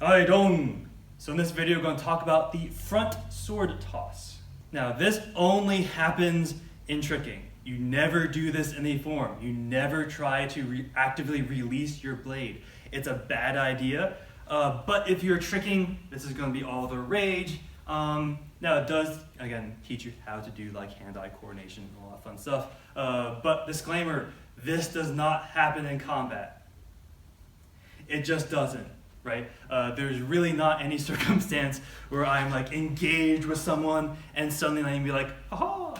Haidong. So in this video, we're going to talk about the front sword toss. Now, this only happens in tricking. You never do this in a form. You never try to actively release your blade. It's a bad idea. But if you're tricking, this is going to be all the rage. Now, it does, again, teach you how to do like hand-eye coordination and all that fun stuff. But disclaimer, this does not happen in combat. It just doesn't. Right? There's really not any circumstance where I'm like engaged with someone and suddenly I can be like, aha,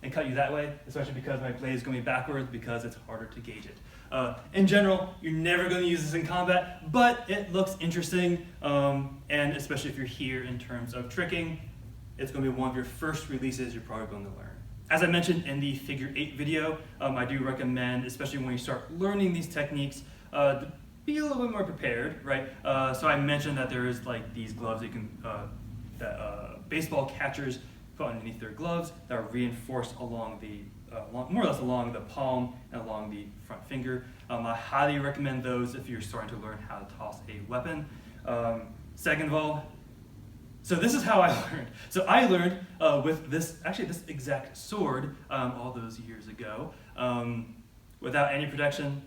and cut you that way, especially because my blade is going to be backwards because it's harder to gauge it. In general, you're never going to use this in combat, but it looks interesting, and especially if you're here in terms of tricking, it's going to be one of your first releases you're probably going to learn. As I mentioned in the figure 8 video, I do recommend, especially when you start learning these techniques, be a little bit more prepared, right? So I mentioned that there is like these gloves you can, that baseball catchers put underneath their gloves that are reinforced along the, more or less along the palm and along the front finger. I highly recommend those if you're starting to learn how to toss a weapon. Second of all, so this is how I learned. So I learned with this, actually this exact sword all those years ago, without any protection.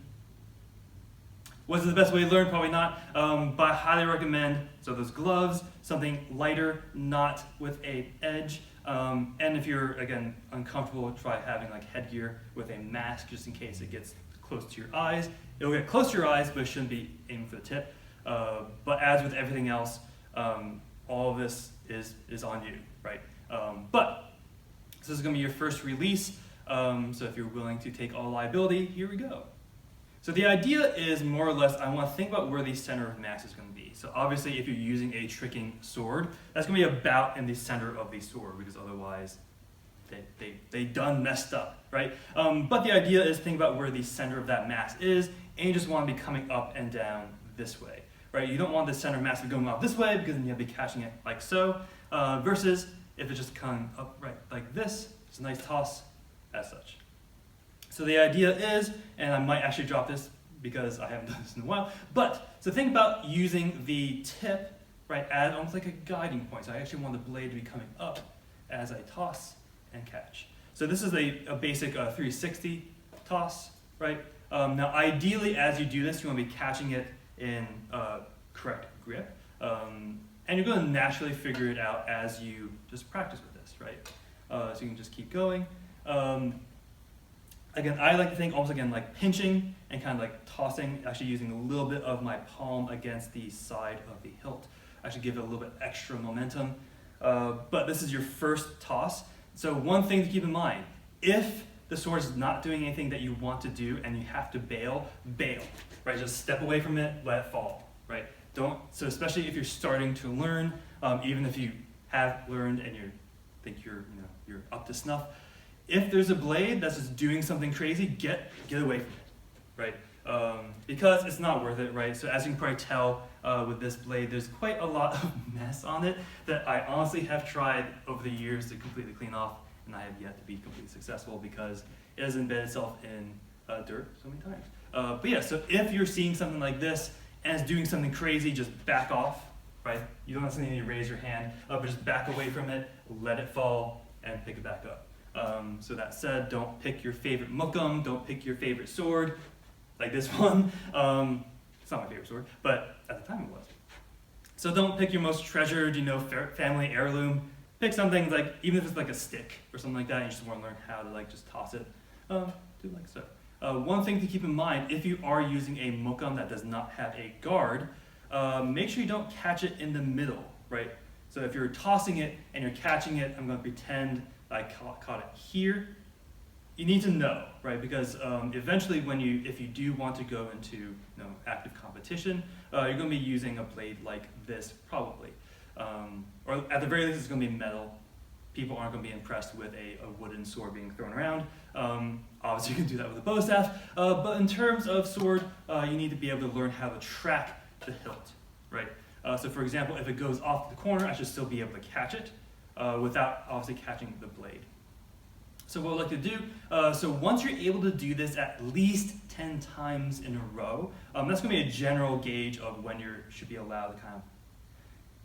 Was it the best way to learn? Probably not, but I highly recommend, so those gloves, something lighter, not with an edge, and if you're, again, uncomfortable, try having like headgear with a mask just in case it gets close to your eyes. It'll get close to your eyes, but it shouldn't be aiming for the tip. But as with everything else, all of this is on you, right? But this is gonna be your first release, so if you're willing to take all liability, here we go. So the idea is more or less, I want to think about where the center of mass is going to be. So obviously if you're using a tricking sword, that's going to be about in the center of the sword because otherwise they done messed up, right? But the idea is think about where the center of that mass is, and you just want to be coming up and down this way, right? You don't want the center of mass to be going off this way because then you have to be catching it like so, versus if it's just coming up right like this, it's a nice toss as such. So the idea is, and I might actually drop this because I haven't done this in a while, but so think about using the tip, right, as almost like a guiding point. So I actually want the blade to be coming up as I toss and catch. So this is a basic 360 toss, right? Now ideally as you do this, you want to be catching it in correct grip, and you're going to naturally figure it out as you just practice with this, right? So you can just keep going. Again, I like to think almost again like pinching and kind of like tossing, actually using a little bit of my palm against the side of the hilt. Actually give it a little bit extra momentum. But this is your first toss. So one thing to keep in mind, if the sword is not doing anything that you want to do and you have to bail, right? Just step away from it, let it fall, right? So especially if you're starting to learn, even if you have learned and you think you're up to snuff, if there's a blade that's just doing something crazy, get away from it, right? Because it's not worth it, right? So as you can probably tell with this blade, there's quite a lot of mess on it that I honestly have tried over the years to completely clean off, and I have yet to be completely successful because it has embedded itself in dirt so many times. But yeah, so if you're seeing something like this and it's doing something crazy, just back off, right? You don't necessarily need to raise your hand, but just back away from it, let it fall, and pick it back up. So that said, don't pick your favorite mukam, don't pick your favorite sword, like this one. It's not my favorite sword, but at the time it was. So don't pick your most treasured, family heirloom. Pick something like, even if it's like a stick or something like that, and you just want to learn how to like just toss it, do like so. One thing to keep in mind, if you are using a mukam that does not have a guard, make sure you don't catch it in the middle, right? So if you're tossing it and you're catching it, I'm going to pretend I caught it here. You need to know, right? Because eventually, if you do want to go into active competition, you're going to be using a blade like this probably, or at the very least, it's going to be metal. People aren't going to be impressed with a wooden sword being thrown around. Obviously, you can do that with a bow staff, but in terms of sword, you need to be able to learn how to track the hilt, right? So, for example, if it goes off the corner, I should still be able to catch it. Without obviously catching the blade. So what we'd like to do, so once you're able to do this at least 10 times in a row, that's going to be a general gauge of when you should be allowed to kind of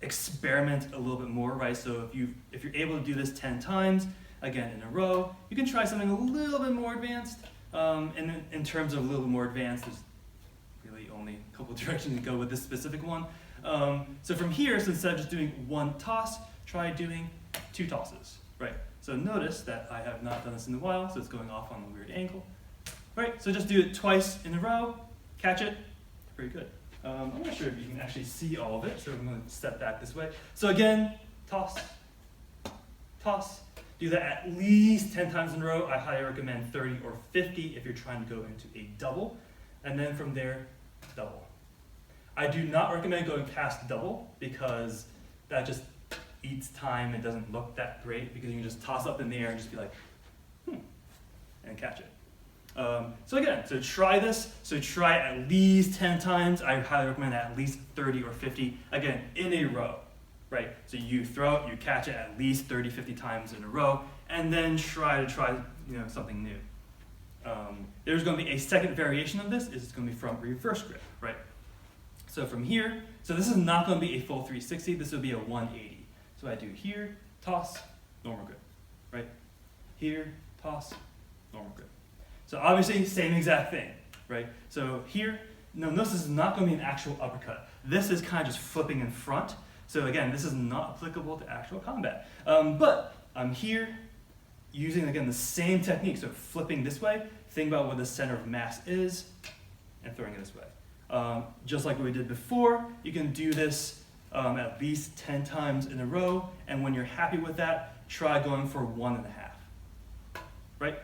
experiment a little bit more, right? So if you're able to do this 10 times, again, in a row, you can try something a little bit more advanced. And in terms of a little bit more advanced, there's really only a couple of directions to go with this specific one. So from here, so instead of just doing one toss, try doing 2 tosses, right? So notice that I have not done this in a while, so it's going off on a weird angle. Right, so just do it twice in a row, catch it, pretty good. I'm not sure if you can actually see all of it, so I'm going to step back this way. So again, toss, toss. Do that at least 10 times in a row. I highly recommend 30 or 50 if you're trying to go into a double. And then from there, double. I do not recommend going past double because that just eats time and doesn't look that great, because you can just toss up in the air and just be like, and catch it. So again, so try this. So try at least 10 times. I highly recommend at least 30 or 50, again, in a row, right? So you throw it, you catch it at least 30, 50 times in a row, and then try something new. There's going to be a second variation of this. It's going to be from reverse grip, right? So from here, so this is not going to be a full 360. This will be a 180. So I do here, toss, normal grip, right? Here, toss, normal grip. So obviously, same exact thing, right? So here, notice this is not going to be an actual uppercut. This is kind of just flipping in front. So again, this is not applicable to actual combat. But I'm here using, again, the same technique. So flipping this way, think about where the center of mass is, and throwing it this way. Just like what we did before, you can do this at least 10 times in a row, and when you're happy with that, try going for 1.5, right?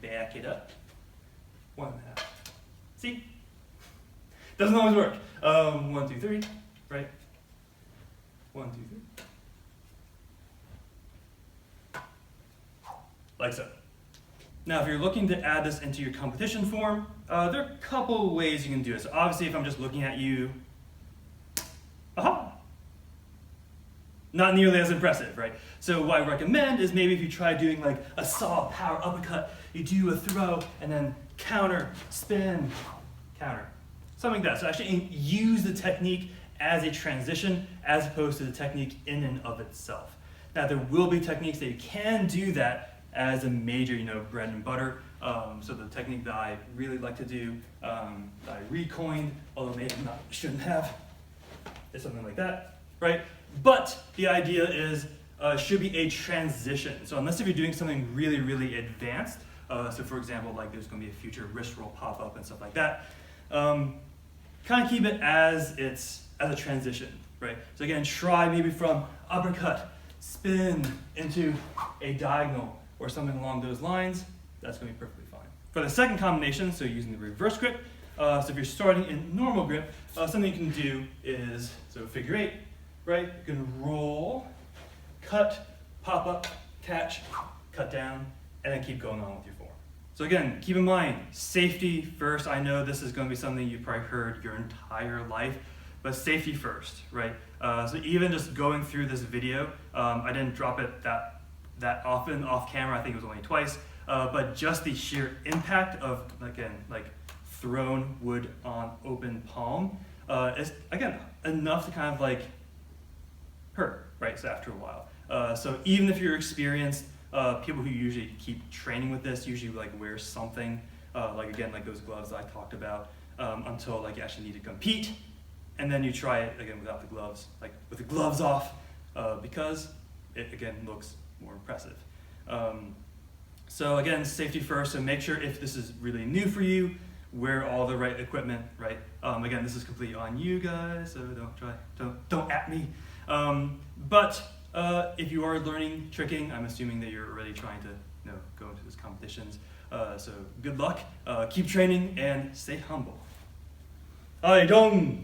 Back it up, 1.5. See? Doesn't always work. 1, 2, 3, right? 1, 2, 3. Like so. Now, if you're looking to add this into your competition form, there are a couple ways you can do it. So obviously, if I'm just looking at you, not nearly as impressive, right? So what I recommend is maybe if you try doing like a solid power uppercut, you do a throw and then counter, spin, counter, something like that. So actually use the technique as a transition as opposed to the technique in and of itself. Now there will be techniques that you can do that as a major, bread and butter. So the technique that I really like to do, that I recoined, although maybe shouldn't have, is something like that, right? But the idea is should be a transition. So unless if you're doing something really, really advanced, so for example, like there's going to be a future wrist roll pop up and stuff like that, kind of keep it as a transition, right? So again, try maybe from uppercut, spin into a diagonal or something along those lines. That's going to be perfectly fine. For the second combination, so using the reverse grip, so if you're starting in normal grip, something you can do is, so figure 8, right? You can roll, cut, pop up, catch, cut down, and then keep going on with your form. So again, keep in mind, safety first. I know this is going to be something you've probably heard your entire life, but safety first, right? So even just going through this video, I didn't drop it that often off camera. I think it was only twice, but just the sheer impact of, again, like thrown wood on open palm is, again, enough to kind of like hurt, right? So after a while. So even if you're experienced, people who usually keep training with this usually like wear something, like again, like those gloves I talked about, until like you actually need to compete. And then you try it again without the gloves, like with the gloves off, because it again looks more impressive. So again, safety first, so make sure if this is really new for you, wear all the right equipment, right? Again, this is completely on you guys, so don't at me. But if you are learning tricking, I'm assuming that you're already trying to go into those competitions. So good luck, keep training, and stay humble. Haidong!